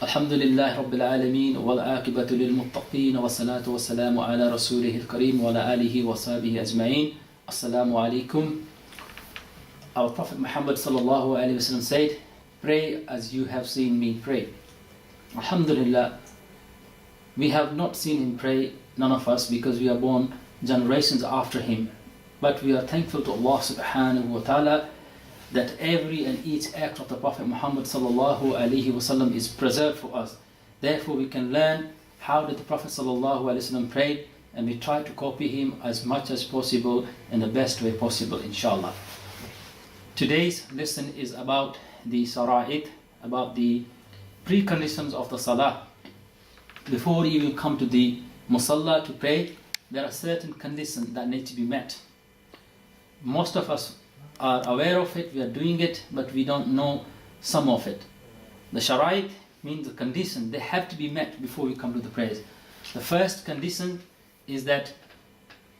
الحمد لله رب العالمين والعاقبة للمتقين والصلاة والسلام على رسوله الكريم وعلى آله وصحبه أجمعين. Assalamu alaikum. Our Prophet Muhammad sallallahu alaihi wasallam said, "Pray as you have seen me pray." Alhamdulillah, we have not seen him pray, none of us, because we are born generations after him. But we are thankful to Allah subhanahu wa ta'ala that every and each act of the Prophet Muhammad sallallahu alaihi wasallam is preserved for us. Therefore we can learn how did the Prophet sallallahu alaihi wasallam pray, and we try to copy him as much as possible in the best way possible, inshallah. Today's lesson is about the sara'id, about the preconditions of the salah. Before we even come to the musalla to pray, there are certain conditions that need to be met. Most of us are aware of it, we are doing it, but we don't know some of it. The shara'i means the condition, they have to be met before we come to the prayers. The first condition is that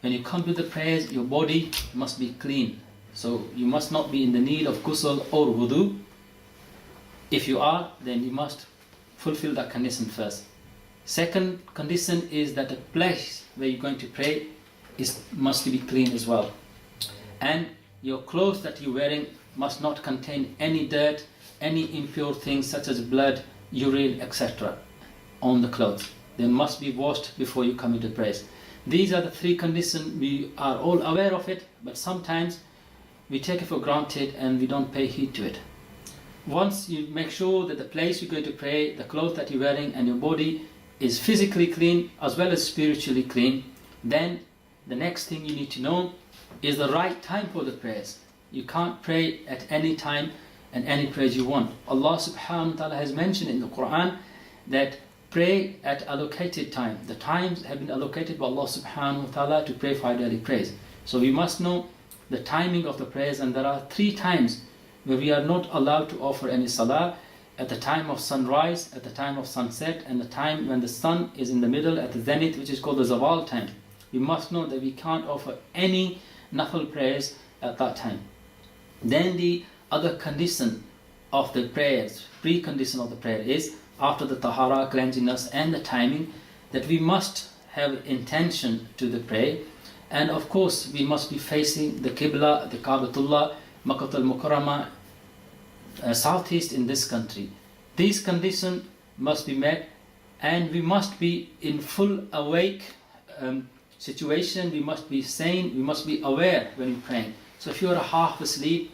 when you come to the prayers, your body must be clean. So you must not be in the need of ghusl or wudu. If you are, then you must fulfill that condition first. Second condition is that the place where you're going to pray must be clean as well. And your clothes that you're wearing must not contain any dirt, any impure things such as blood, urine, etc. on the clothes. They must be washed before you come into prayers. These are the three conditions. We are all aware of it, but sometimes we take it for granted and we don't pay heed to it. Once you make sure that the place you're going to pray, the clothes that you're wearing and your body is physically clean as well as spiritually clean, then the next thing you need to know is the right time for the prayers. You can't pray at any time and any prayers you want. Allah subhanahu wa ta'ala has mentioned in the Quran that pray at allocated time. The times have been allocated by Allah subhanahu wa ta'ala to pray 5 daily prayers. So we must know the timing of the prayers, and there are 3 times where we are not allowed to offer any salah: at the time of sunrise, at the time of sunset, and the time when the sun is in the middle at the zenith, which is called the zawal time. We must know that we can't offer any nafil prayers at that time. Then the other condition of the prayers, precondition of the prayer, is after the tahara, cleanliness and the timing, that we must have intention to the prayer. And of course we must be facing the Qibla, the Kaabatullah, Makkah al-Mukarramah, southeast in this country. These conditions must be met, and we must be in full awake situation. We must be sane, we must be aware when we're praying. So if you are half asleep,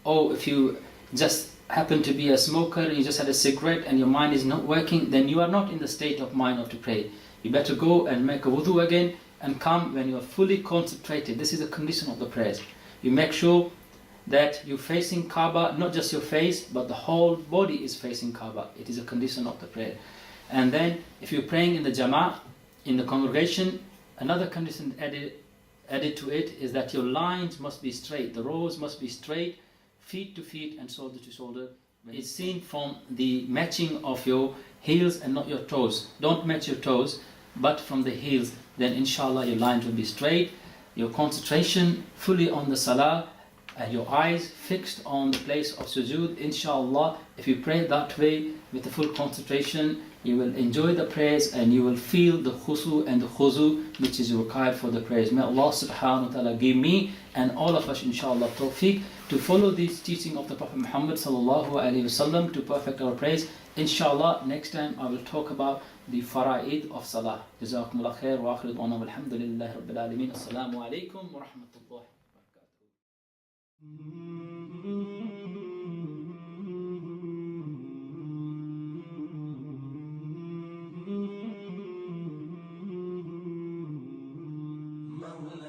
or if you just happen to be a smoker and you just had a cigarette and your mind is not working, then you are not in the state of mind of to pray. You better go and make a wudu again and come when you are fully concentrated. This is a condition of the prayers. You make sure that you're facing Kaaba, not just your face, but the whole body is facing Kaaba. It is a condition of the prayer. And then if you're praying in the Jama'ah, in the congregation, another condition added to it is that your lines must be straight. The rows must be straight, feet to feet and shoulder to shoulder. It's seen from the matching of your heels and not your toes. Don't match your toes, but from the heels. Then inshallah your lines will be straight. Your concentration fully on the salah, and your eyes fixed on the place of sujood. Inshallah, if you pray that way with the full concentration, you will enjoy the prayers and you will feel the khusu and the khuzu which is required for the prayers. May Allah subhanahu wa ta'ala give me and all of us inshallah tawfiq to follow this teaching of the Prophet Muhammad sallallahu alaihi wasallam to perfect our prayers. Inshallah, next time I will talk about the fara'id of salah. Jazakumullah khair wa akhiru da'wana walhamdulillahi rabbil alameen. Assalamu alaikum wa rahmatullahi wa barakatuh. مولاي